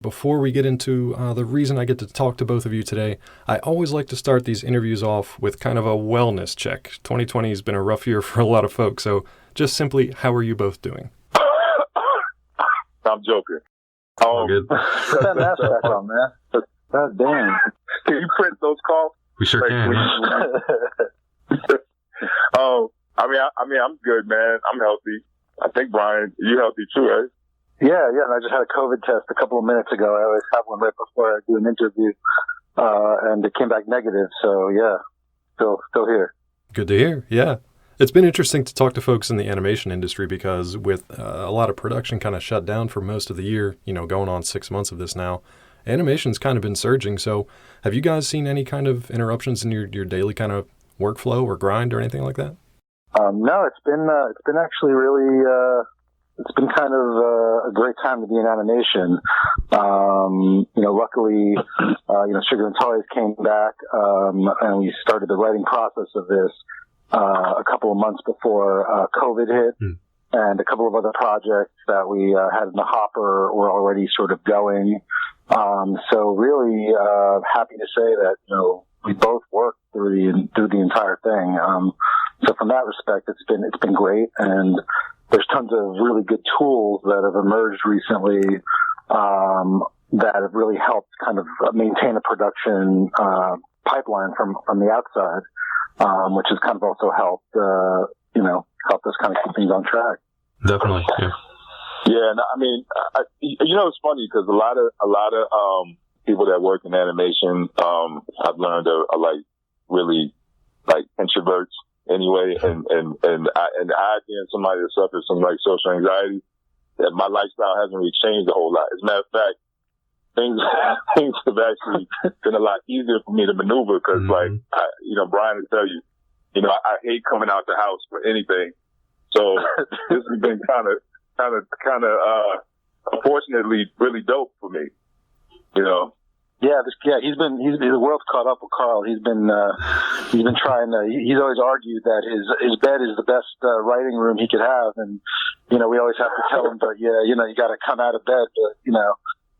Before we get into the reason I get to talk to both of you today, I always like to start these interviews off with kind of a wellness check. 2020 has been a rough year for a lot of folks, so just simply, how are you both doing? I'm joking. Good. Put that mask back on, man. God damn. Can you print those calls? We sure can. I mean, I'm good, man. I'm healthy. I think, Brian, you healthy too, right? Yeah. And I just had a COVID test a couple of minutes ago. I always have one right before I do an interview, and it came back negative. So yeah, still here. Good to hear. Yeah. It's been interesting to talk to folks in the animation industry because with a lot of production kind of shut down for most of the year, going on 6 months of this now, animation's kind of been surging. So have you guys seen any kind of interruptions in your daily kind of workflow or grind or anything like that? No, it's been actually really, it's been kind of a great time to be in animation. Luckily, Sugar and Toys came back, and we started the writing process of this a couple of months before COVID hit, and a couple of other projects that we had in the hopper were already sort of going. So really happy to say that we both worked through the entire thing. So from that respect, it's been great, and there's tons of really good tools that have emerged recently that have really helped kind of maintain a production pipeline from the outside, which has kind of also helped helped us kind of keep things on track. Definitely. Yeah. Yeah, and I mean, it's funny because a lot of people that work in animation, I've learned are like really like introverts anyway, and I being somebody that suffers from like social anxiety, that my lifestyle hasn't really changed a whole lot. As a matter of fact, things have actually been a lot easier for me to maneuver because Brian will tell you, I hate coming out the house for anything. So this has been kind of unfortunately really dope for me, Yeah, the world's caught up with Carl. He's been trying to, he's always argued that his bed is the best writing room he could have. And, we always have to tell him, but you got to come out of bed. But,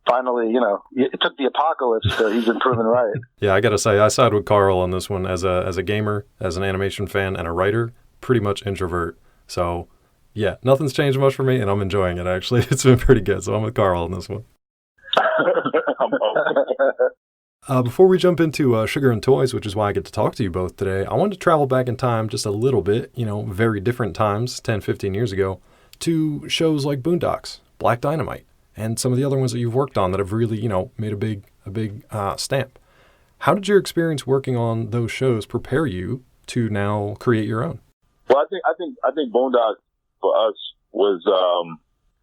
finally, it took the apocalypse, so he's been proven right. Yeah, I got to say, I side with Carl on this one as a gamer, as an animation fan, and a writer, pretty much introvert. So, yeah, nothing's changed much for me, and I'm enjoying it, actually. It's been pretty good, so I'm with Carl on this one. Before we jump into Sugar and Toys, which is why I get to talk to you both today, I wanted to travel back in time just a little bit, very different times, 10, 15 years ago, to shows like Boondocks, Black Dynamite, and some of the other ones that you've worked on that have really, made a big stamp. How did your experience working on those shows prepare you to now create your own? Well, I think Boondocks for us was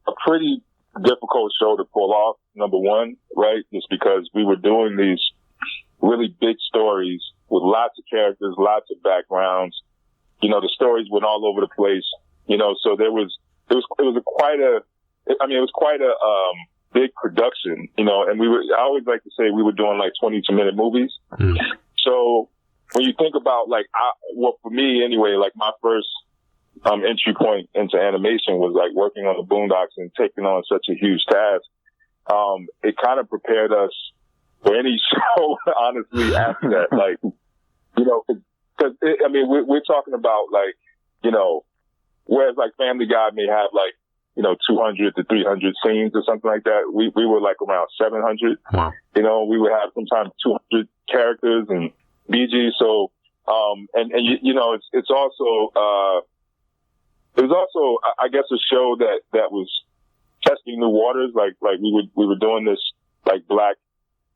a pretty difficult show to pull off, number one, right? Just because we were doing these really big stories with lots of characters, lots of backgrounds. The stories went all over the place. So it was quite a big production, and I always like to say we were doing like 22-minute movies. So when you think about for me anyway, like my first entry point into animation was like working on the Boondocks and taking on such a huge task. It kind of prepared us for any show, honestly, after that. Because we're talking about whereas like Family Guy may have 200 to 300 scenes or something like that. We were like around 700. Wow. We would have sometimes 200 characters and BG. So, it's also, it was also, I guess, a show that was testing new waters. Like we were doing this like Black,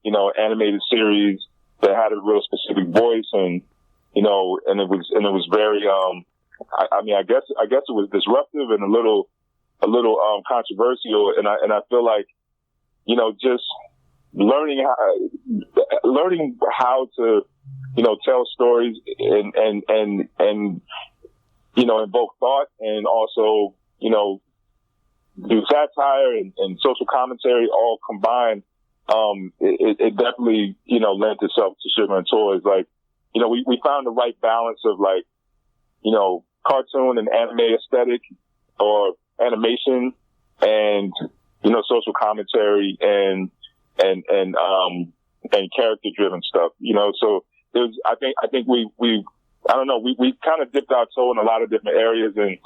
animated series that had a real specific voice, and it was very, I guess it was disruptive and a little controversial, and I feel like, just learning how to, tell stories and invoke thought and also, do satire and social commentary all combined. It definitely, lent itself to Sugar and Toys. We found the right balance of cartoon and anime aesthetic or animation and, social commentary and, and character driven stuff, so there's, I think we I don't know, we kind of dipped our toe in a lot of different areas, and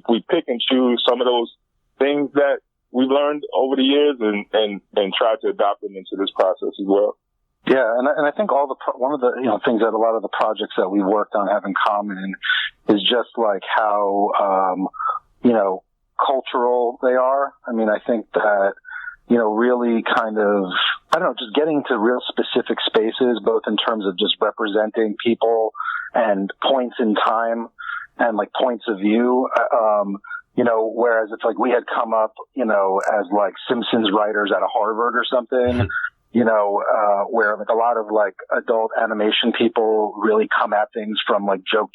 we pick and choose some of those things that we've learned over the years and try to adopt them into this process as well. Yeah, and I think one of the things that a lot of the projects that we worked on have in common is just like how cultural they are. I mean, I think that really kind of, I don't know, just getting to real specific spaces, both in terms of just representing people and points in time and like points of view. Whereas it's like we had come up, as like Simpsons writers at Harvard or something, where like a lot of like adult animation people really come at things from like joke.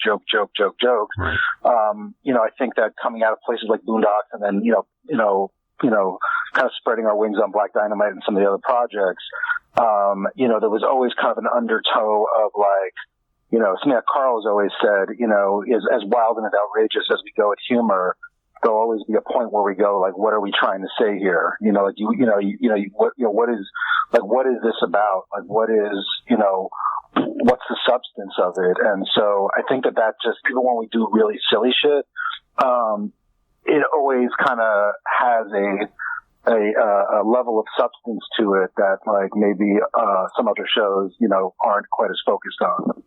Right. I think that coming out of places like Boondocks and then, kind of spreading our wings on Black Dynamite and some of the other projects, there was always kind of an undertow of like, something that Carl has always said, is as wild and as outrageous as we go with humor, there'll always be a point where we go like, what are we trying to say here? What is this about? Like, what is, what's the substance of it? And so I think that just, even when we do really silly shit, it always kind of has a level of substance to it that like maybe some other shows, aren't quite as focused on.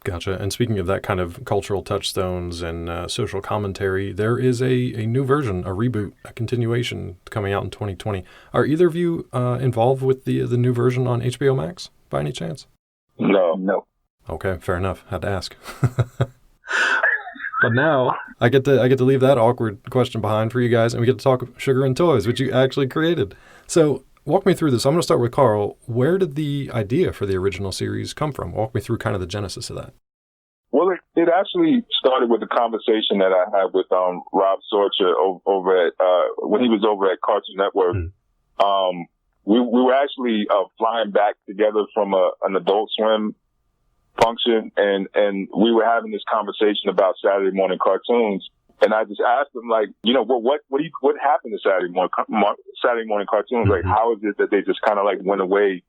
Gotcha. And speaking of that kind of cultural touchstones and social commentary, there is a new version, a reboot, a continuation coming out in 2020. Are either of you involved with the new version on HBO Max by any chance? No. Okay, fair enough. Had to ask. But now I get to leave that awkward question behind for you guys, and we get to talk Sugar and Toys, which you actually created. So walk me through this. I'm going to start with Carl. Where did the idea for the original series come from? Walk me through kind of the genesis of that. Well, it actually started with a conversation that I had with Rob Sorcha over at when he was over at Cartoon Network. We were actually flying back together from an Adult Swim function, and we were having this conversation about Saturday morning cartoons. And I just asked him, like, what happened to Saturday morning cartoons? Like, how is it that they just kind of like went away,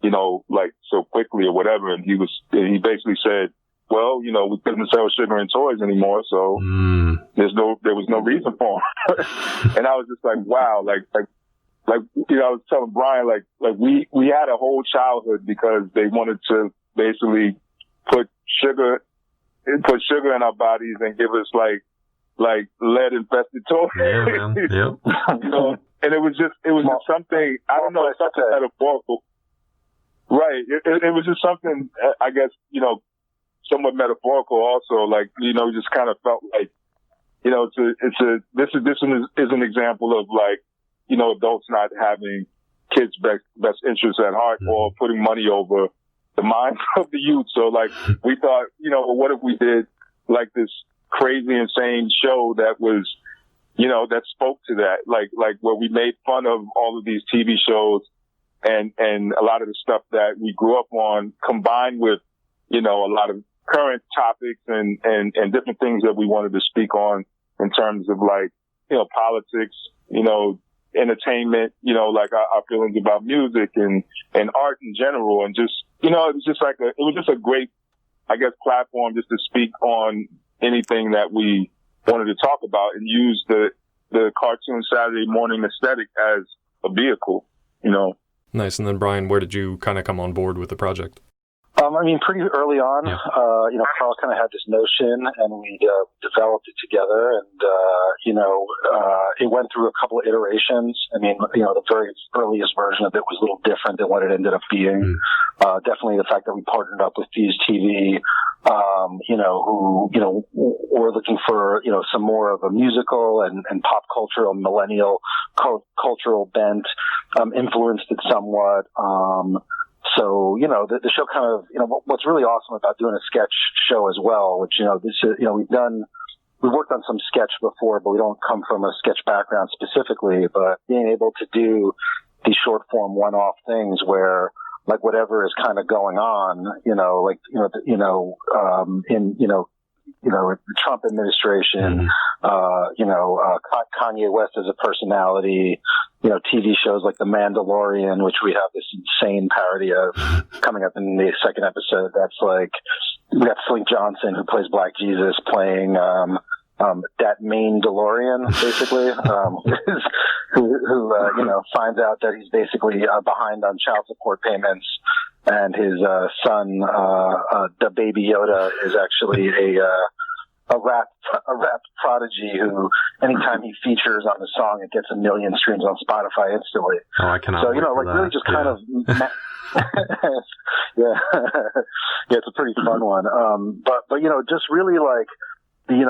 like so quickly or whatever? And he basically said, well, we couldn't sell Sugar and Toys anymore, so there was no reason for them. And I was just like, wow, like I was telling Brian, like we had a whole childhood because they wanted to basically put sugar in our bodies and give us like lead infested toys. Yeah, man. Yep. And it was just something, I don't know, it's something metaphorical. Right. It was just something, I guess, somewhat metaphorical also, like, just kind of felt like, this is an example of like, adults not having kids' best interests at heart or putting money over the minds of the youth. So like, we thought, well, what if we did like this crazy, insane show that was, that spoke to that, like where we made fun of all of these TV shows and a lot of the stuff that we grew up on, combined with, a lot of current topics and different things that we wanted to speak on in terms of like, politics, entertainment, like our feelings about music and art in general. And just, it was just a great, I guess, platform just to speak on anything that we wanted to talk about and use the cartoon Saturday morning aesthetic as a vehicle, Nice. And then Brian, where did you kind of come on board with the project? Pretty early on, Carl kind of had this notion and we developed it together and, it went through a couple of iterations. The very earliest version of it was a little different than what it ended up being. Definitely the fact that we partnered up with Fuse TV, who, were looking for, some more of a musical and pop cultural, millennial cultural bent, influenced it somewhat. So, the show kind of, what's really awesome about doing a sketch show as well, which, we've worked on some sketch before, but we don't come from a sketch background specifically, but being able to do these short form one-off things where like whatever is kind of going on, the Trump administration, Kanye West as a personality, TV shows like The Mandalorian, which we have this insane parody of coming up in the second episode. That's like, we got Slink Johnson, who plays Black Jesus, playing that main DeLorean, basically, who finds out that he's basically behind on child support payments, and his son, the baby Yoda, is actually a rap prodigy who, anytime he features on the song, it gets 1 million streams on Spotify instantly. Oh, I cannot. So wait for really that. just kind of. Yeah, it's a pretty fun one. But just really like, the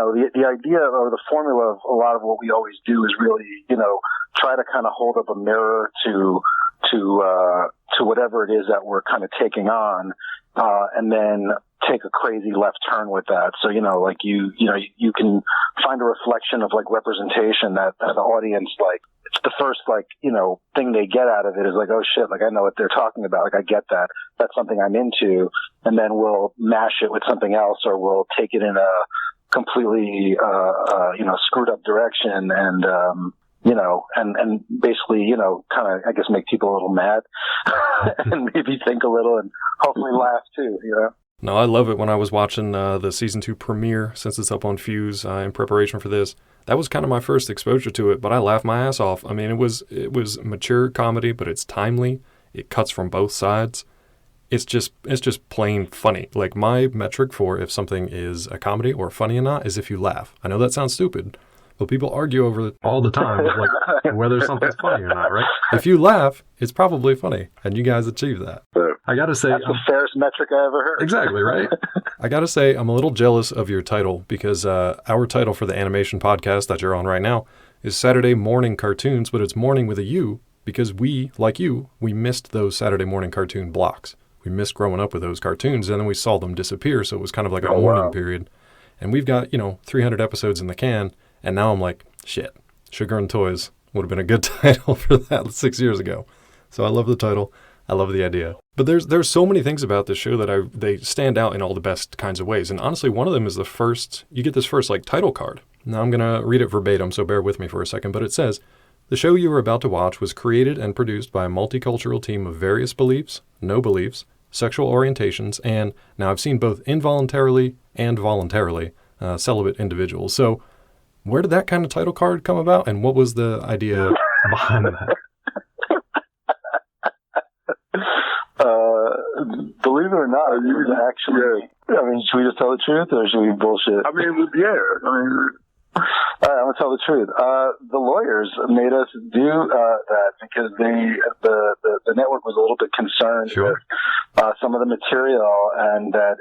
idea or the formula of a lot of what we always do is really, try to kind of hold up a mirror to whatever it is that we're kind of taking on, and then take a crazy left turn with that. So, like you can find a reflection of like representation that the audience, like, it's the first, like, thing they get out of it is like, oh shit, like I know what they're talking about. Like I get that. That's something I'm into. And then we'll mash it with something else, or we'll take it in a completely, screwed up direction and, and basically, kind of, I guess, make people a little mad and maybe think a little and hopefully laugh too, No, I love it. When I was watching the season 2 premiere, since it's up on Fuse in preparation for this, that was kind of my first exposure to it, but I laughed my ass off. I mean, it was mature comedy, but it's timely. It cuts from both sides. It's just plain funny. Like, my metric for if something is a comedy or funny or not is if you laugh. I know that sounds stupid, but people argue over it all the time, like whether something's funny or not, right? If you laugh, it's probably funny, and you guys achieve that. I gotta say, that's the fairest metric I ever heard. Exactly, right? I gotta say, I'm a little jealous of your title, because our title for the animation podcast that you're on right now is Saturday Morning Cartoons, but it's morning with a U, because we, like you, we missed those Saturday morning cartoon blocks. We missed growing up with those cartoons, and then we saw them disappear, so it was kind of like a mourning period. And we've got, 300 episodes in the can, and now I'm like, shit, Sugar and Toys would have been a good title for that 6 years ago. So I love the title. I love the idea. But there's so many things about this show that they stand out in all the best kinds of ways. And honestly, one of them is you get this first like title card. Now I'm going to read it verbatim, so bear with me for a second. But it says, the show you are about to watch was created and produced by a multicultural team of various beliefs, no beliefs, sexual orientations, and now I've seen both involuntarily and voluntarily celibate individuals. So where did that kind of title card come about, and what was the idea behind that? Believe it or not, it was actually, I mean, should we just tell the truth, or should we bullshit? I mean, yeah. All right, I'm gonna tell the truth. The lawyers made us do that because the network was a little bit concerned with some of the material, and that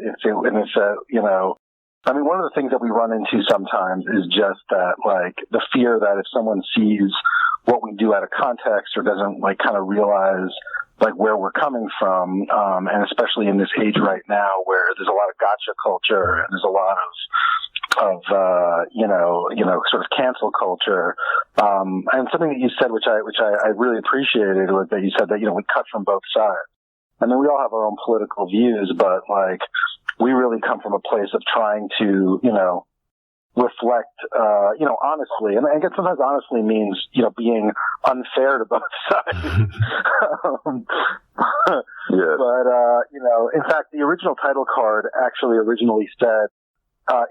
I mean, one of the things that we run into sometimes is just that, like, the fear that if someone sees what we do out of context or doesn't, like, kind of realize, like, where we're coming from, and especially in this age right now where there's a lot of gotcha culture and there's a lot of sort of cancel culture. And something that you said, which I really appreciated, was that you said that, we cut from both sides. I mean, we all have our own political views, but, like, we really come from a place of trying to, reflect, honestly. And I guess sometimes honestly means, being unfair to both sides. But, in fact, the original title card actually originally said,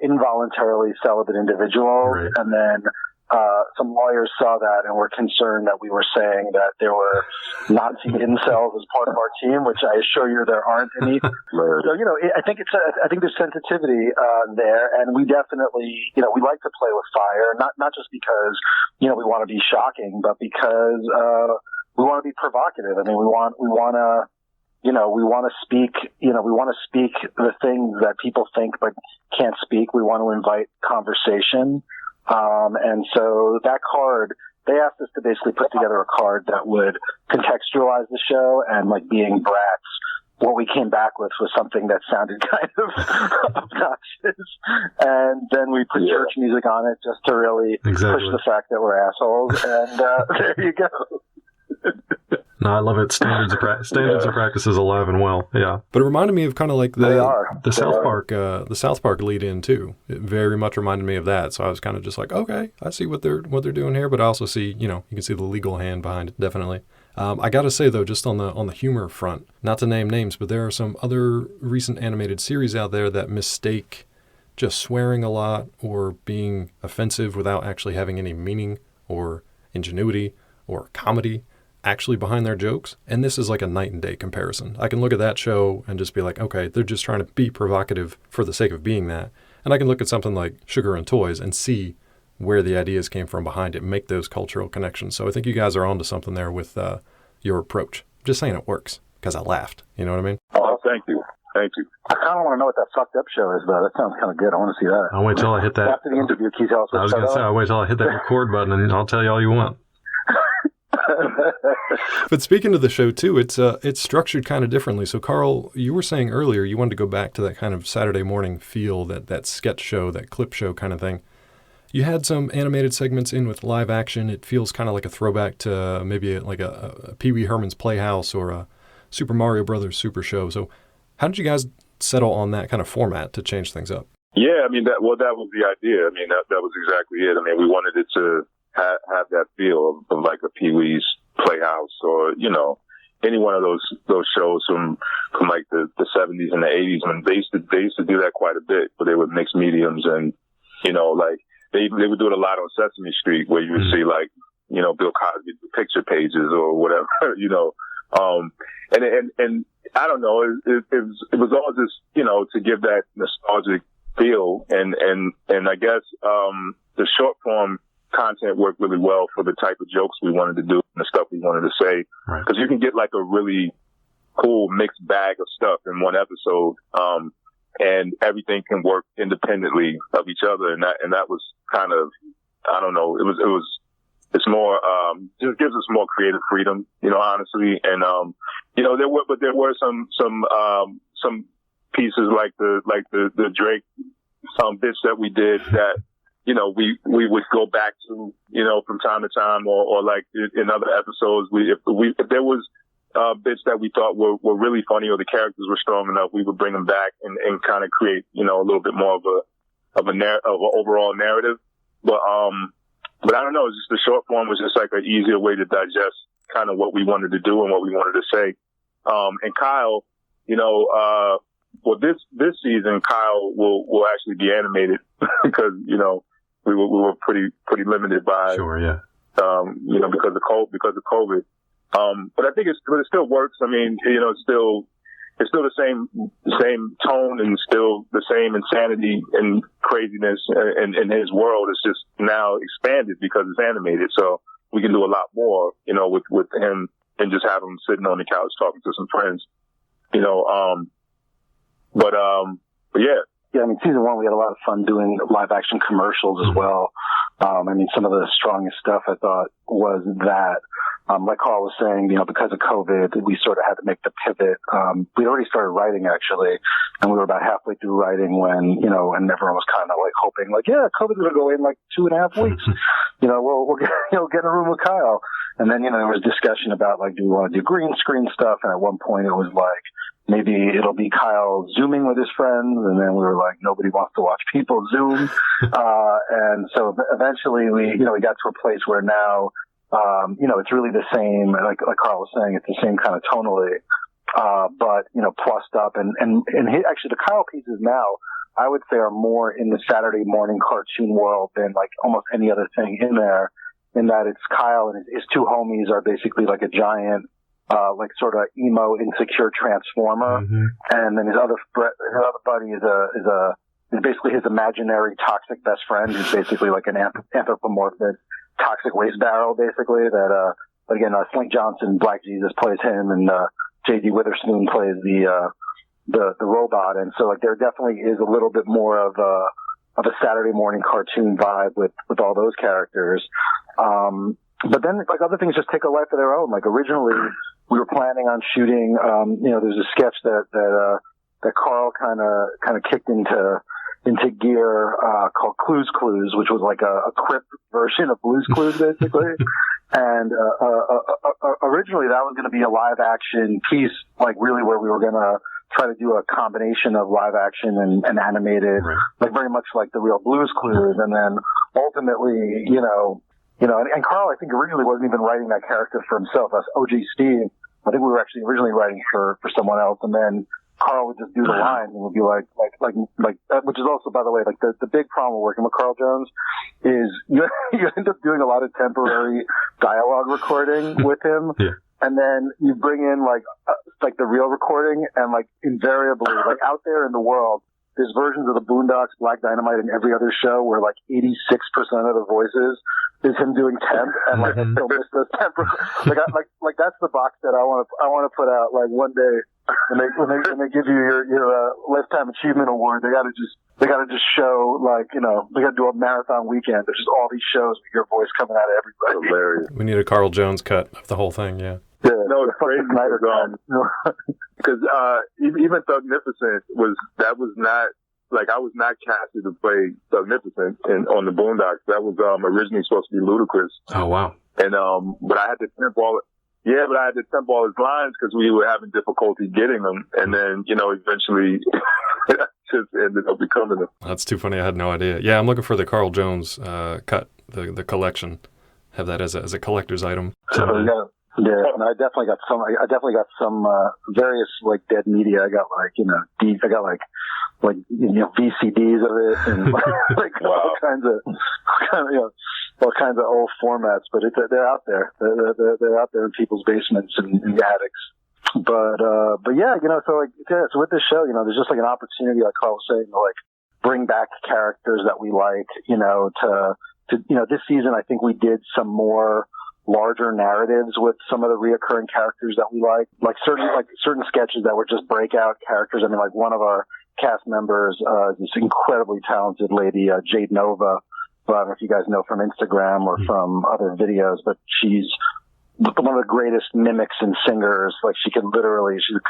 involuntarily celibate individual. Right. And then, some lawyers saw that and were concerned that we were saying that there were Nazi incels as part of our team, which I assure you there aren't any. So, I think there's sensitivity, there, and we definitely, we like to play with fire, not just because, we want to be shocking, but because, we want to be provocative. I mean, we want to, we want to speak the things that people think but can't speak. We want to invite conversation. And so that card, they asked us to basically put together a card that would contextualize the show, and, like, being brats, what we came back with was something that sounded kind of obnoxious. And then we put church music on it just to really push the fact that we're assholes. And there you go. No, I love it. Standards of practice is alive and well. Yeah. But it reminded me of kind of like the They South Park lead in too. It very much reminded me of that. So I was kind of just like, okay, I see what they're doing here, but I also see, you can see the legal hand behind it, definitely. I got to say though, just on the humor front, not to name names, but there are some other recent animated series out there that mistake just swearing a lot or being offensive without actually having any meaning or ingenuity or comedy actually behind their jokes. And this is like a night and day comparison. I can look at that show and just be like, okay, they're just trying to be provocative for the sake of being that. And I can look at something like Sugar and Toys and see where the ideas came from behind it, make those cultural connections. So I think you guys are onto something there with your approach. Just saying it works because I laughed. You know what I mean? Oh, thank you. Thank you. I kind of want to know what that fucked up show is, though. That sounds kind of good. I want to see that. I'll wait till I hit that. After the interview, can you tell us I was going to say, I'll wait till I hit that record button and I'll tell you all you want. But speaking of the show too, it's structured kind of differently. So Carl, you were saying earlier you wanted to go back to that kind of Saturday morning feel, that sketch show, that clip show kind of thing. You had some animated segments in with live action. It feels kind of like a throwback to maybe like a Pee Wee Herman's Playhouse or a Super Mario Brothers Super Show. So how did you guys settle on that kind of format to change things up? Yeah, I mean, that was the idea. I mean, that was exactly it. I mean, we wanted it to have that feel of like a Pee Wee's Playhouse or, any one of those shows from like the 70s and the 80s. I mean, they used to do that quite a bit, where they would mix mediums and, like they would do it a lot on Sesame Street, where you would see like, Bill Cosby picture pages or whatever, and I don't know, it was all just, to give that nostalgic feel. And I guess, the short form content worked really well for the type of jokes we wanted to do and the stuff we wanted to say. Right. Cause you can get like a really cool mixed bag of stuff in one episode. And everything can work independently of each other. And that was kind of, I don't know, it's more, just gives us more creative freedom, honestly. And, there were some pieces like the Drake, bits that we did that, we would go back to, from time to time or like in other episodes, if there was, bits that we thought were really funny or the characters were strong enough, we would bring them back and kind of create, a little bit more of an overall narrative. But I don't know, it's just the short form was just like an easier way to digest kind of what we wanted to do and what we wanted to say. And Kyle, well, this season, Kyle will actually be animated because, we were pretty limited by, sure, yeah. Because of COVID. But I think it still works. I mean, it's still the same tone and still the same insanity and craziness in his world. It's just now expanded because it's animated. So we can do a lot more, with him and just have him sitting on the couch talking to some friends, but yeah. Yeah, I mean, season one, we had a lot of fun doing live action commercials as well. I mean, some of the strongest stuff I thought was that, like Carl was saying, because of COVID, we sort of had to make the pivot. We already started writing actually, and we were about halfway through writing when, and everyone was kind of like hoping like, yeah, COVID's going to go in like 2.5 weeks. We'll get in a room with Kyle. And then, there was discussion about like, do we want to do green screen stuff? And at one point it was like, maybe it'll be Kyle Zooming with his friends. And then we were like, nobody wants to watch people Zoom. And so eventually we got to a place where now, it's really the same, like Carl was saying, it's the same kind of tonally, but, plussed up and actually the Kyle pieces now, I would say are more in the Saturday morning cartoon world than like almost any other thing in there, in that it's Kyle and his two homies are basically like a giant, like sort of emo insecure transformer. Mm-hmm. And then his other buddy is basically his imaginary toxic best friend who's basically like an anthropomorphic toxic waste barrel, basically, that, again, Slink Johnson, Black Jesus plays him, and, J.D. Witherspoon plays the robot. And so, like, there definitely is a little bit more of a Saturday morning cartoon vibe with all those characters. But then, like, other things just take a life of their own. Like, originally, we were planning on shooting, there's a sketch that Carl kind of kicked into into gear called Clues Clues, which was like a crypt version of Blue's Clues, basically. And originally that was going to be a live action piece, like really where we were going to try to do a combination of live action and animated, like very much like the real Blues Clues. And then ultimately, and Carl, I think originally wasn't even writing that character for himself. That's OG Steve. I think we were actually originally writing for someone else, and then Carl would just do the lines and would be like, which is also, by the way, like the big problem working with Carl Jones is you end up doing a lot of temporary dialogue recording with him. Yeah. And then you bring in like the real recording, and like invariably, like out there in the world, there's versions of the Boondocks, Black Dynamite, and every other show where like 86% of the voices is him doing temp, and like he'll miss those temp. Like that's the box that I want to put out. Like one day when they give you your lifetime achievement award, they gotta just show they gotta do a marathon weekend. There's just all these shows with your voice coming out of everybody. Hilarious. We need a Carl Jones cut of the whole thing. Yeah. Yeah. No, it's crazy because even Thugnificent was not. Like, I was not casted to play Thugnificent on the Boondocks. That was originally supposed to be Ludacris. Oh, wow. And but I had to temp all his lines because we were having difficulty getting them. And then, eventually just ended up becoming them. That's too funny. I had no idea. Yeah, I'm looking for the Carl Jones cut, the collection. Have that as a collector's item. Yeah, and I definitely got some various like dead media. I got VCDs of it and all kinds of old formats. But they're out there. They're out there in people's basements and in attics. But yeah, so with this show, there's just like an opportunity, like Carl was saying, to like bring back characters that we like. To this season, I think we did some more larger narratives with some of the reoccurring characters that we like certain sketches that were just breakout characters. I mean, like one of our cast members, this incredibly talented lady, Jade Nova, who I don't know if you guys know from Instagram or from other videos, but she's one of the greatest mimics and singers. Like she's a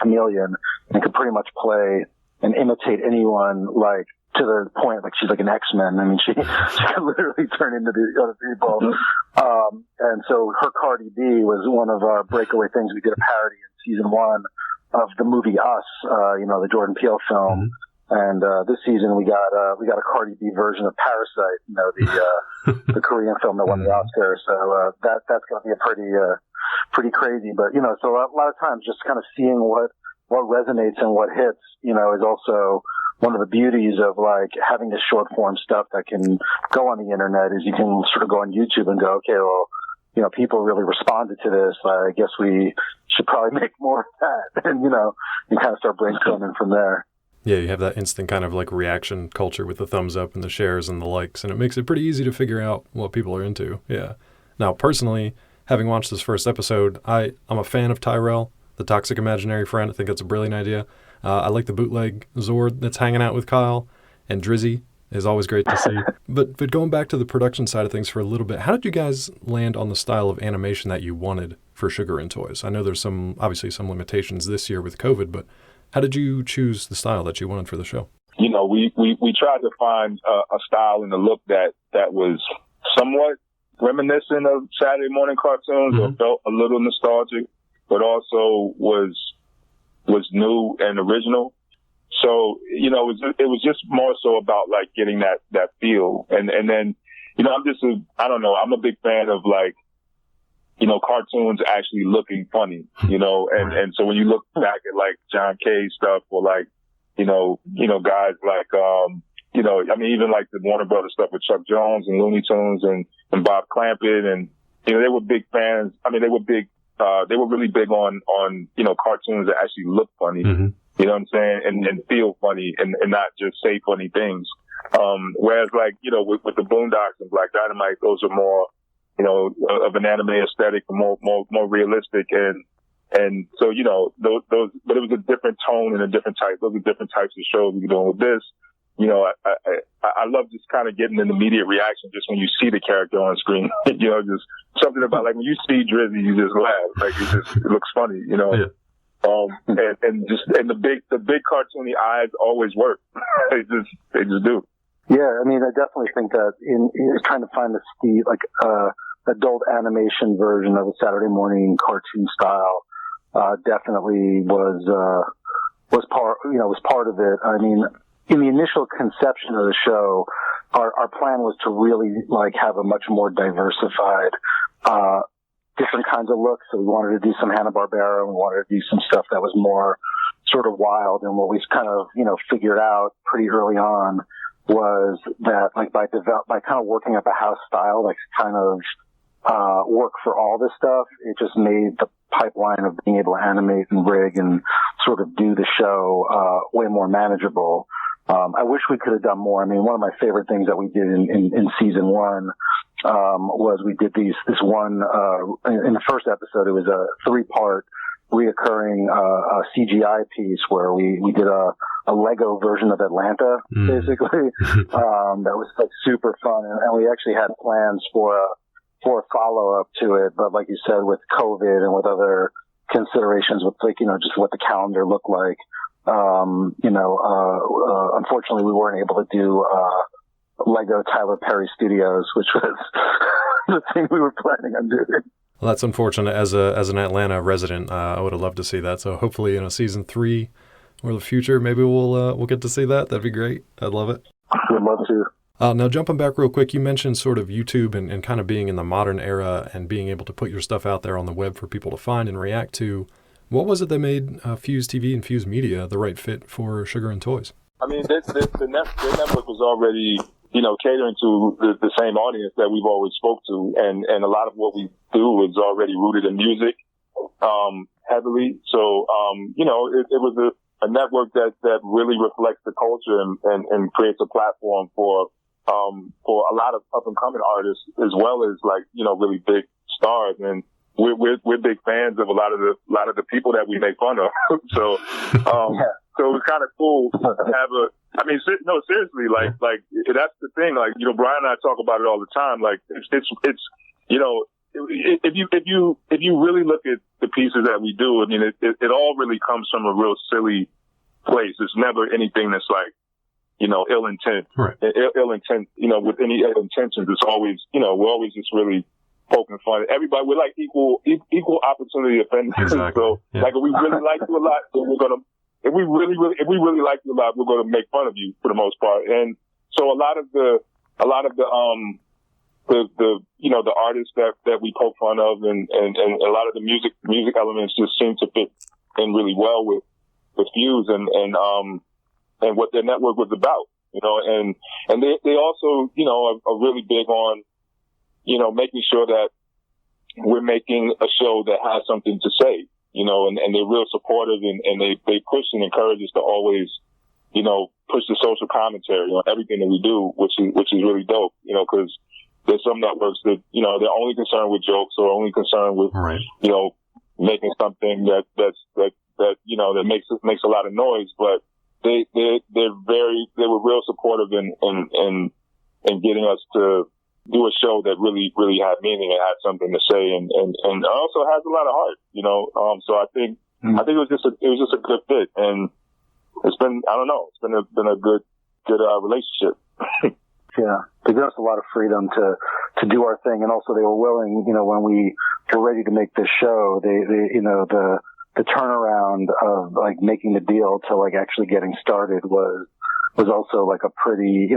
chameleon and can pretty much play and imitate anyone, like to the point, like she's like an X-Men. I mean, she can literally turn into the other people. And so her Cardi B was one of our breakaway things. We did a parody in season 1 of the movie Us, the Jordan Peele film. And this season we got a Cardi B version of Parasite, the Korean film that won the Oscar. So that's going to be a pretty crazy. But so a lot of times just kind of seeing what resonates and what hits, is also one of the beauties of like having this short form stuff that can go on the internet. Is you can sort of go on YouTube and go, okay, well, people really responded to this. I guess we should probably make more of that, and you kind of start brainstorming from there. Yeah, you have that instant kind of like reaction culture with the thumbs up and the shares and the likes, and it makes it pretty easy to figure out what people are into. Yeah. Now, personally, having watched this first episode, I'm a fan of Tyrell, the toxic imaginary friend. I think that's a brilliant idea. I like the bootleg Zord that's hanging out with Kyle, and Drizzy is always great to see. But going back to the production side of things for a little bit, how did you guys land on the style of animation that you wanted for Sugar and Toys? I know there's obviously some limitations this year with COVID, but how did you choose the style that you wanted for the show? We tried to find a style and a look that was somewhat reminiscent of Saturday morning cartoons, or felt a little nostalgic, but also was new and original. So, it was just more so about like getting that feel. And then, I'm a big fan of like, cartoons actually looking funny, and so when you look back at like John Kay stuff, or like, guys like, even like the Warner Brothers stuff with Chuck Jones and Looney Tunes and Bob Clampett, and, they were big fans. I mean, they were really big on, cartoons that actually look funny, you know what I'm saying? And feel funny and not just say funny things. Whereas like, with the Boondocks and Black Dynamite, those are more, of an anime aesthetic, more realistic. And so, those, but it was a different tone and a different type. Those are different types of shows we were doing with this. I love just kind of getting an immediate reaction just when you see the character on screen. Just something about like when you see Drizzy, you just laugh. Like it looks funny, Yeah. And and the big cartoony eyes always work. they just do. Yeah, I mean, I definitely think that in trying to find adult animation version of a Saturday morning cartoon style, definitely was part of it. I mean, in the initial conception of the show, our plan was to really have a much more diversified, different kinds of looks. So we wanted to do some Hanna-Barbera. We wanted to do some stuff that was more sort of wild. And what we kind of, figured out pretty early on was that by kind of working up a house style, kind of, work for all this stuff, it just made the pipeline of being able to animate and rig and sort of do the show, way more manageable. I wish we could have done more. I mean, one of my favorite things that we did in season one, was we did this one, in the first episode, it was a 3-part reoccurring, CGI piece where we did a Lego version of Atlanta, basically. That was super fun. And we actually had plans for a follow-up to it. But like you said, with COVID and with other considerations with just what the calendar looked like, unfortunately we weren't able to do, Lego Tyler Perry Studios, which was the thing we were planning on doing. Well, that's unfortunate. As an Atlanta resident, I would have loved to see that. So hopefully, season 3 or the future, maybe we'll get to see that. That'd be great. I'd love it. Would love to. Now, jumping back real quick, you mentioned sort of YouTube and kind of being in the modern era and being able to put your stuff out there on the web for people to find and react to. What was it that made Fuse TV and Fuse Media the right fit for Sugar and Toys? I mean, the network was already, catering to the same audience that we've always spoke to. And a lot of what we do is already rooted in music, heavily. So, it was a network that really reflects the culture and creates a platform for a lot of up and coming artists as well as really big stars. And we're big fans of a lot of the people that we make fun of. So, so it was kind of cool to have seriously, that's the thing. Brian and I talk about it all the time. It's if you really look at the pieces that we do, I mean, it all really comes from a real silly place. It's never anything that's ill intent. Right. Ill intent, with any ill intentions. It's always, we're always just really poking fun. Everybody, we're equal opportunity offenders. Exactly. So, if we really like you a lot, then we're gonna. If we really like you a lot, we're gonna make fun of you for the most part. And so a lot of the artists that we poke fun of and a lot of the music elements just seem to fit in really well with Fuse and what their network was about, and they also, are really big on, making sure that we're making a show that has something to say, and they're real supportive and they push and encourage us to always, push the social commentary on everything that we do, which is really dope, because there's some networks that, they're only concerned with jokes or only concerned with, right. Making something that makes a lot of noise, but they were real supportive in getting us to do a show that really had meaning and had something to say and also has a lot of heart, so I think it was just a good fit, and it's been a good relationship. Yeah, they gave us a lot of freedom to do our thing, and also they were willing, when we were ready to make this show, the turnaround of making the deal to actually getting started was also a pretty,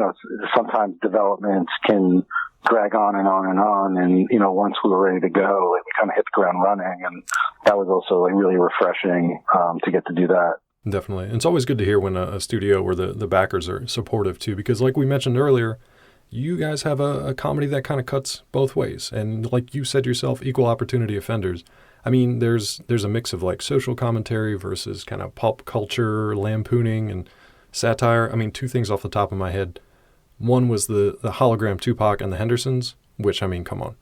sometimes developments can drag on and on and on, and once we were ready to go, we kind of hit the ground running, and that was also really refreshing to get to do that. Definitely. And it's always good to hear when a studio or the backers are supportive too, because like we mentioned earlier, you guys have a comedy that kind of cuts both ways. And like you said yourself, equal opportunity offenders. I mean, there's a mix of social commentary versus kind of pop culture, lampooning and satire. I mean, 2 things off the top of my head. One was the hologram Tupac and the Hendersons, which, I mean, come on.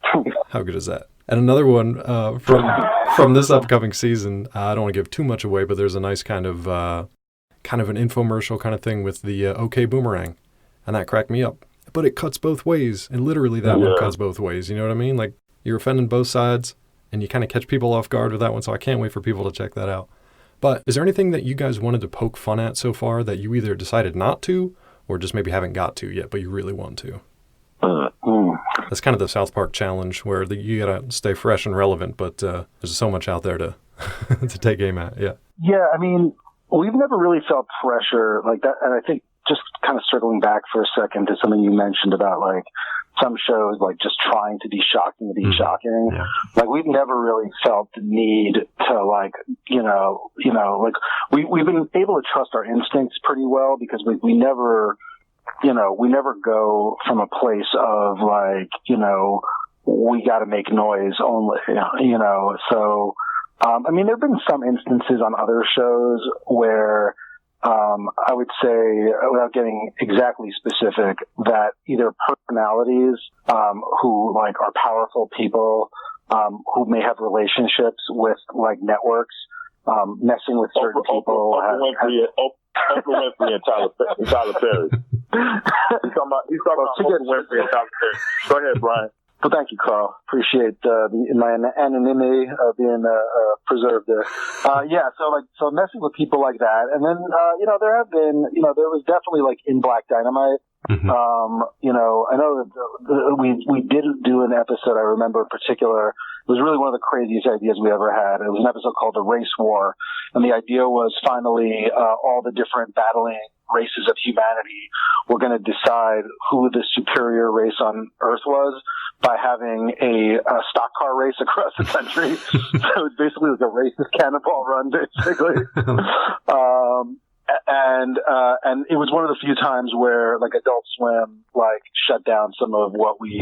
How good is that? And another one from this upcoming season, I don't want to give too much away, but there's a nice kind of an infomercial kind of thing with the OK Boomerang, and that cracked me up. But it cuts both ways, and literally that one cuts both ways. You know what I mean? You're offending both sides, and you kind of catch people off guard with that one, so I can't wait for people to check that out. But is there anything that you guys wanted to poke fun at so far that you either decided not to or just maybe haven't got to yet, but you really want to? That's kind of the South Park challenge where you got to stay fresh and relevant, but there's so much out there to to take aim at. Yeah. Yeah, I mean, we've never really felt pressure like that. And I think just kind of circling back for a second to something you mentioned about like some shows like just trying to be shocking to be shocking. Yeah. Like we've never really felt the need to like, like we've been able to trust our instincts pretty well because we never go from a place of like, we got to make noise only, so, I mean, there've been some instances on other shows where, I would say, without getting exactly specific, that either personalities, who like are powerful people, who may have relationships with like networks, messing with certain people. Oprah Winfrey and Tyler Perry. He's talking about Oprah Winfrey and Tyler Perry. Go ahead, Brian. Well, thank you, Carl. Appreciate my anonymity being preserved there. So messing with people like that, and then there have been, there was definitely like in Black Dynamite. Mm-hmm. I know that we did do an episode. I remember in particular. It was really one of the craziest ideas we ever had. It was an episode called The Race War, and the idea was finally all the different battling races of humanity were going to decide who the superior race on Earth was by having a stock car race across the country. So it was basically like a racist cannonball run, basically. And it was one of the few times where like Adult Swim like shut down some of what we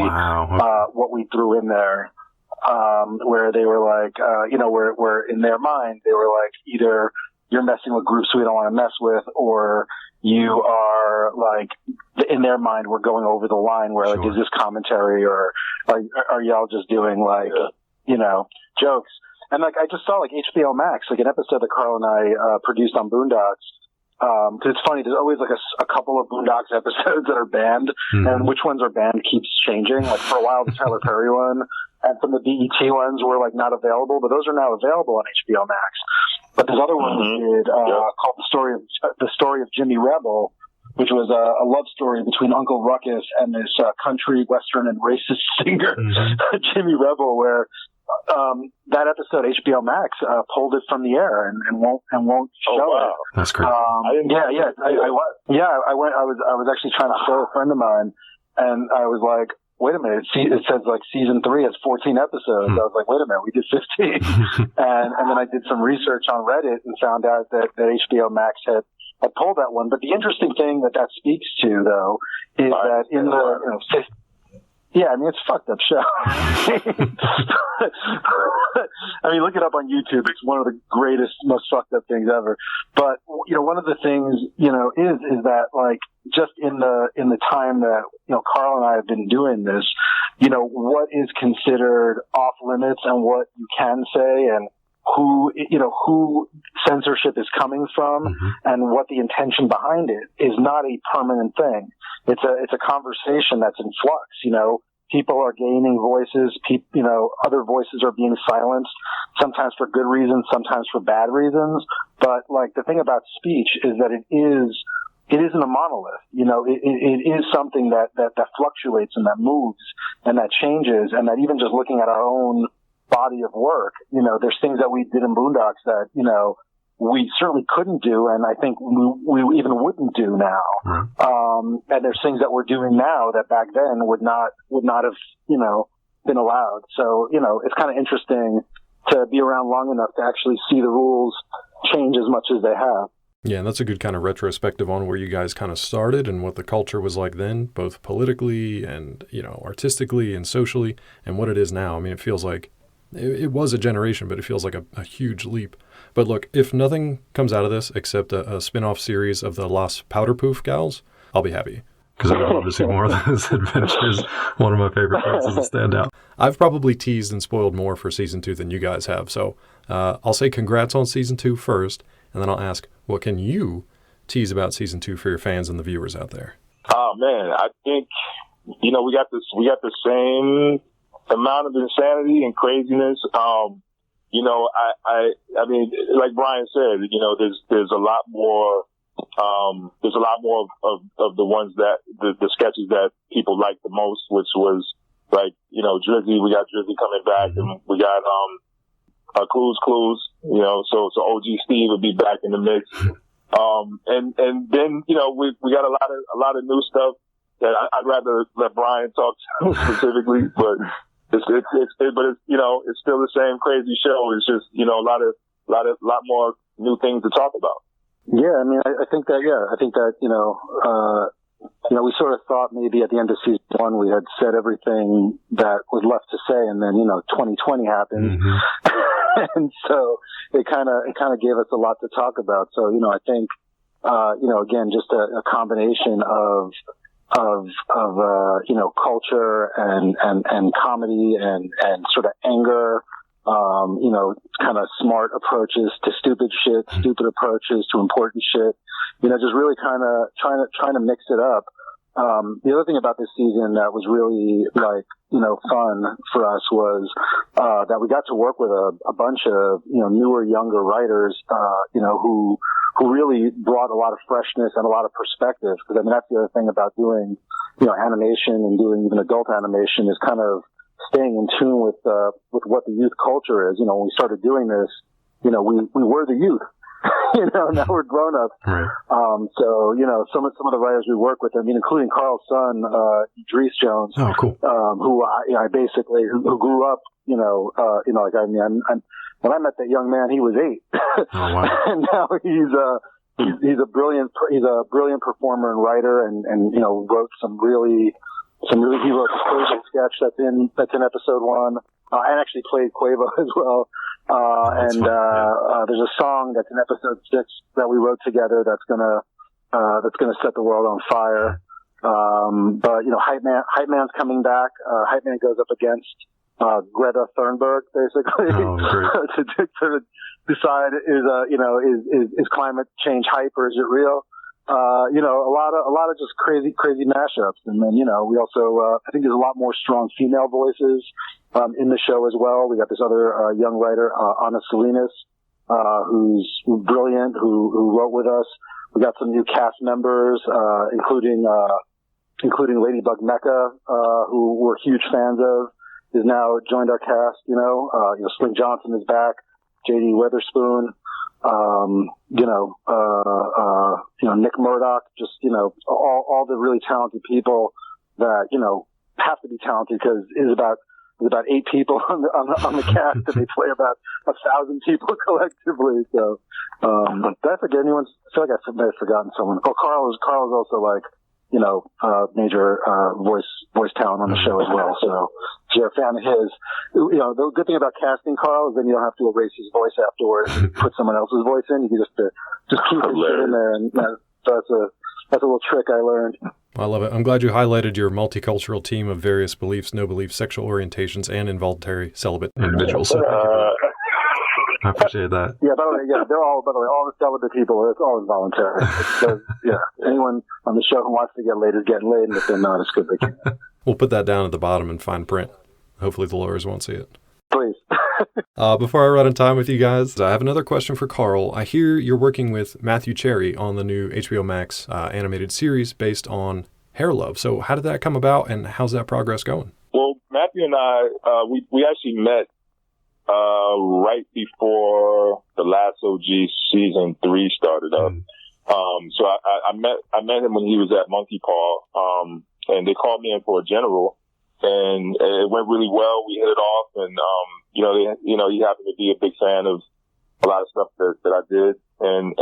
threw in there. Where they were like, where in their mind, they were like, either you're messing with groups we don't want to mess with, or you are like, in their mind, we're going over the line where like, is this commentary or are y'all just doing like, jokes? And like, I just saw like HBO Max, like an episode that Carl and I, produced on Boondocks. Cause it's funny, there's always like a couple of Boondocks episodes that are banned, and which ones are banned keeps changing. Like for a while, the Tyler Perry one and some of the BET ones were like not available, but those are now available on HBO Max. But this other one we did, called the story of Jimmy Rebel, which was a love story between Uncle Ruckus and this country, western, and racist singer, Jimmy Rebel, where that episode HBO Max pulled it from the air and won't show it. That's crazy. I was actually trying to show a friend of mine, and I was like, wait a minute, it says like season 3 has 14 episodes. I was like, wait a minute, we did 15. and then I did some research on Reddit and found out that HBO Max had pulled that one. But the interesting thing that speaks to, though, is that in the yeah, I mean, it's a fucked up show. I mean, look it up on YouTube. It's one of the greatest, most fucked up things ever. But, one of the things, is that like just in the time that, Carl and I have been doing this, what is considered off limits and what you can say and who censorship is coming from and what the intention behind it is not a permanent thing. It's a conversation that's in flux, People are gaining voices, other voices are being silenced, sometimes for good reasons, sometimes for bad reasons. But like the thing about speech is that it isn't a monolith. It is something that fluctuates and that moves and that changes, and that even just looking at our own body of work, there's things that we did in Boondocks that, we certainly couldn't do, and I think we even wouldn't do now. And there's things that we're doing now that back then would not have, been allowed. So, it's kind of interesting to be around long enough to actually see the rules change as much as they have. Yeah, and that's a good kind of retrospective on where you guys kind of started and what the culture was like then, both politically and, artistically and socially, and what it is now. I mean, it feels like it was a generation, but it feels like a huge leap. But look, if nothing comes out of this except a spin-off series of the Lost Powder Poof Gals, I'll be happy. Because I love to see more of those adventures. One of my favorite parts is the standout. I've probably teased and spoiled more for season 2 than you guys have. So I'll say congrats on season 2 first, and then I'll ask, what can you tease about season 2 for your fans and the viewers out there? Oh man, I think we got the same amount of insanity and craziness. I mean, like Brian said, there's a lot more. There's a lot more of the ones that the sketches that people like the most, which was like, Drizzy. We got Drizzy coming back, and we got Clues. So OG Steve would be back in the mix. And then we got a lot of new stuff that I'd rather let Brian talk to specifically, but it's still the same crazy show. It's just a lot more new things to talk about. Yeah, I mean, I think that we sort of thought maybe at the end of season 1 we had said everything that was left to say, and then 2020 happened, and so it kind of gave us a lot to talk about. So I think again, just a combination of culture and comedy and sort of anger. Kind of smart approaches to stupid shit, stupid approaches to important shit. Just really kind of trying to mix it up. The other thing about this season that was really fun for us was that we got to work with a bunch of newer, younger writers who really brought a lot of freshness and a lot of perspective. Because I mean, that's the other thing about doing animation and doing even adult animation is kind of staying in tune with what the youth culture is. When we started doing this, we were the youth. Now we're grown up. Right. So some of the writers we work with, I mean, including Carl's son, Idris Jones. Oh, cool. Who I basically who grew up. When I met that young man, he was 8. Oh, wow. And now he's a brilliant performer and writer, and wrote he wrote the Quavo sketch that's in episode 1, and actually played Quavo as well. There's a song that's in episode 6 that we wrote together that's gonna set the world on fire. But Hype Man's coming back. Hype Man goes up against Greta Thunberg, basically, to decide is climate change hype or is it real? A lot of just crazy mashups. And then, we also, I think there's a lot more strong female voices, in the show as well. We got this other, young writer, Anna Salinas, who's brilliant, who wrote with us. We got some new cast members, including Ladybug Mecca, who we're huge fans of, is now joined our cast, Sling Johnson is back, JD Weatherspoon, Nick Murdoch, just, all the really talented people that, have to be talented because there's about 8 people on the cast and they play about 1,000 people collectively. So, did I forget anyone? I feel like I may have forgotten someone. Oh, Carl is also major, voice talent on the show as well. So if you're a fan of his, the good thing about casting Carl is then you don't have to erase his voice afterwards and put someone else's voice in. You can just keep his shit in there, and that's a little trick I learned. I love it. I'm glad you highlighted your multicultural team of various beliefs, no beliefs, sexual orientations, and involuntary celibate individuals. So I appreciate that. Yeah, by the way, all the celibate people, it's all involuntary. So, anyone on the show who wants to get laid is getting laid, and if they're not, it's good they can. We'll put that down at the bottom in fine print. Hopefully the lawyers won't see it. Please. Before I run out of time with you guys, I have another question for Carl. I hear you're working with Matthew Cherry on the new HBO Max animated series based on Hair Love. So how did that come about, and how's that progress going? Well, Matthew and I, we actually met right before the last OG season 3 started up. So I met him when he was at Monkey Paw, and they called me in for a general, and it went really well. We hit it off, and he happened to be a big fan of a lot of stuff that I did, and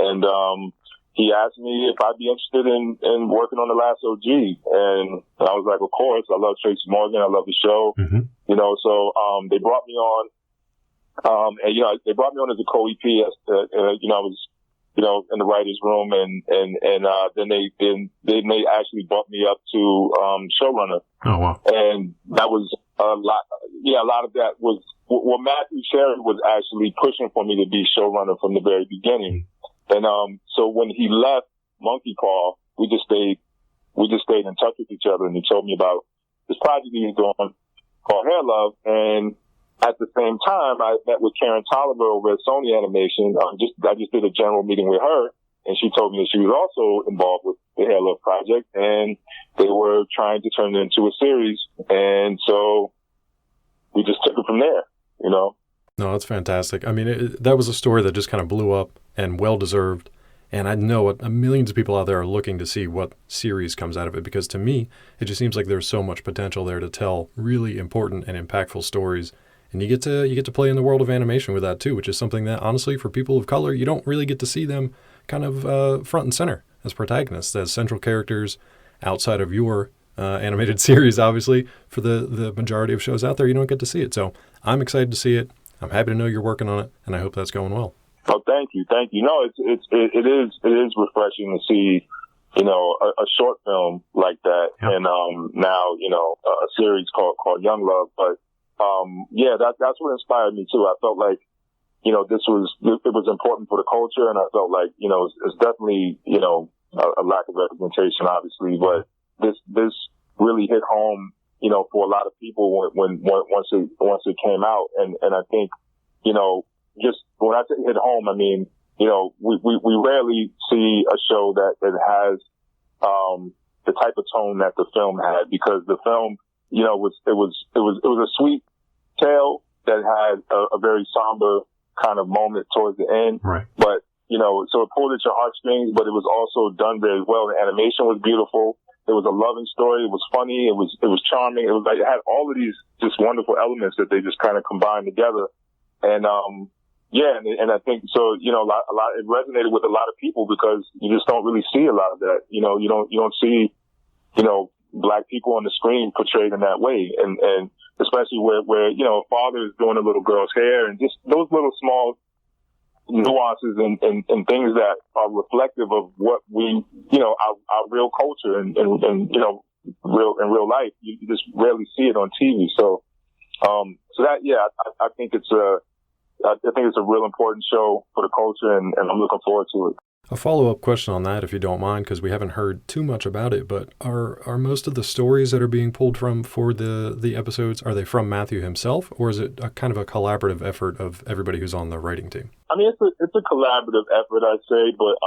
he asked me if I'd be interested in working on The Last OG, and I was like, of course. I love Tracy Morgan. I love the show. So they brought me on. They brought me on as a co-EP. I was, in the writer's room, and then they actually bumped me up to showrunner. Oh wow! And that was a lot. Yeah, a lot of that was. Well, Matthew Cherry was actually pushing for me to be showrunner from the very beginning, and so when he left Monkey Paw, we just stayed in touch with each other, and he told me about this project he was doing called Hair Love, and at the same time, I met with Karen Tolliver over at Sony Animation. I just did a general meeting with her, and she told me that she was also involved with the Hair Love Project, and they were trying to turn it into a series. And so we just took it from there, you know? No, that's fantastic. I mean, that was a story that just kind of blew up and well-deserved. And I know millions of people out there are looking to see what series comes out of it, because to me, it just seems like there's so much potential there to tell really important and impactful stories. And you get to play in the world of animation with that too, which is something that honestly for people of color, you don't really get to see them kind of front and center as protagonists, as central characters outside of your animated series. Obviously, for the majority of shows out there, you don't get to see it. So I'm excited to see it. I'm happy to know you're working on it, and I hope that's going well. Oh, thank you. No, it is refreshing to see, you know, a short film like that, Yep. and now, you know, a series called Young Love. But yeah, that's what inspired me too. I felt like, you know, it was important for the culture, and I felt like, you know, it's definitely, you know, a lack of representation, obviously, but this really hit home, you know, for a lot of people once it came out, and I think, you know, just when I say hit home, I mean, you know, we rarely see a show that has the type of tone that the film had, because the film, you know, it was a sweet tale that had a very somber kind of moment towards the end. Right. But, you know, so it pulled at your heartstrings, but it was also done very well. The animation was beautiful. It was a loving story. It was funny. It was charming. It was like, it had all of these just wonderful elements that they just kind of combined together. And, yeah, and I think so. You know, a lot. It resonated with a lot of people because you just don't really see a lot of that. You know, you don't see, you know, Black people on the screen portrayed in that way, and especially where you know, a father is doing a little girl's hair, and just those little small nuances and things that are reflective of what we, you know, our real culture and you know, real life. You just rarely see it on TV. So that, yeah, I think it's a real important show for the culture, and I'm looking forward to it. A follow-up question on that, if you don't mind, because we haven't heard too much about it, but are most of the stories that are being pulled from for the episodes, are they from Matthew himself, or is it a kind of a collaborative effort of everybody who's on the writing team? I mean, it's a collaborative effort, I'd say, but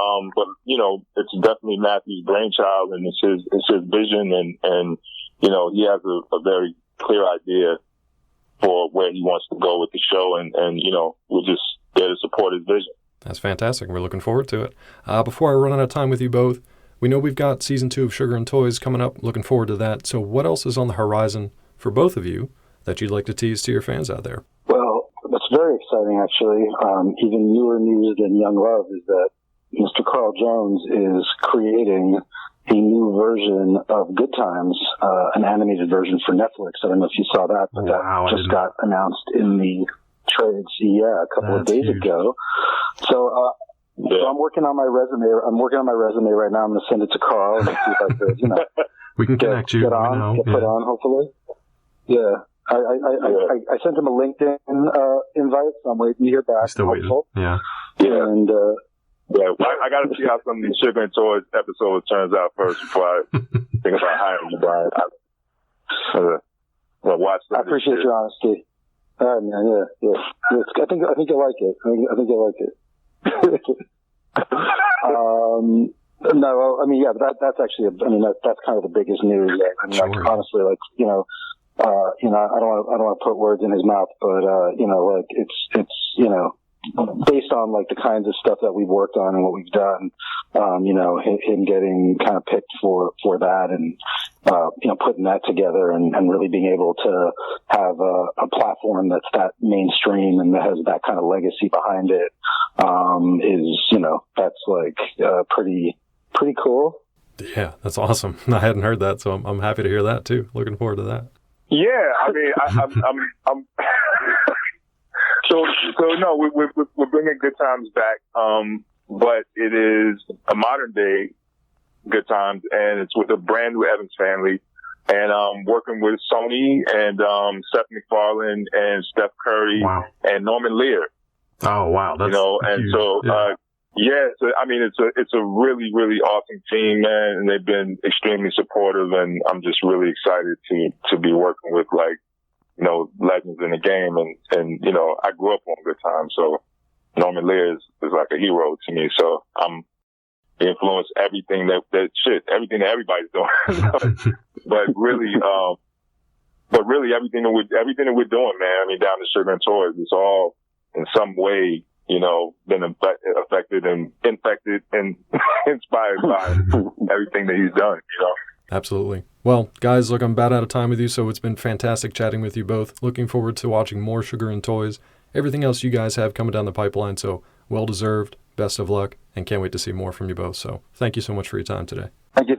you know, it's definitely Matthew's brainchild, and it's his vision, and you know, he has a very clear idea for where he wants to go with the show, and you know, we're just there to support his vision. That's fantastic. We're looking forward to it. Before I run out of time with you both, we know we've got season 2 of Sugar and Toys coming up. Looking forward to that. So what else is on the horizon for both of you that you'd like to tease to your fans out there? Well, what's very exciting, actually, even newer news than Young Love, is that Mr. Carl Jones is creating a new version of Good Times, an animated version for Netflix. I don't know if you saw that, but that just got announced in the trades, a couple of days ago. So I'm working on my resume. Right now. I'm going to send it to Carl and see if I could, you know, we can connect you. Get put on, hopefully. Yeah. I sent him a LinkedIn invite, so I'm waiting to hear back. Still waiting. Yeah. And yeah, I got to see how some of these Sugar and Toys episodes turns out first before I think about hiring you, Brian. Watch. I appreciate your honesty. All right, man. Yeah. I think you'll like it. I think you'll like it. No, I mean, yeah, that's actually, that's kind of the biggest news. I mean, like, honestly, like, you know, I don't want to put words in his mouth, but, you know, like, it's, you know, based on like the kinds of stuff that we've worked on and what we've done, you know, him getting kind of picked for that, and, you know, putting that together and really being able to have a platform that's that mainstream and that has that kind of legacy behind it, is, you know, that's like, pretty cool. Yeah, that's awesome. I hadn't heard that, so I'm happy to hear that too. Looking forward to that. Yeah, I mean, I'm So no, we're bringing Good Times back, but it is a modern day Good Times, and it's with a brand new Evans family, and working with Sony and Seth MacFarlane and Steph Curry and Norman Lear. Oh wow, that's, you know, and huge. So so, I mean, it's a really, really awesome team, man, and they've been extremely supportive, and I'm just really excited to be working with like legends in the game. And, I grew up on Good Times. So Norman Lear is like a hero to me. So I'm influenced everything everything that everybody's doing. but really everything that we're doing, man, I mean, down to Sugar and Toys, it's all in some way, been affected and infected and inspired by everything that he's done, Absolutely. Well, guys, look, I'm about out of time with you, so it's been fantastic chatting with you both. Looking forward to watching more Sugar and Toys, everything else you guys have coming down the pipeline, so well-deserved, best of luck, and can't wait to see more from you both. So thank you so much for your time today. Thank you.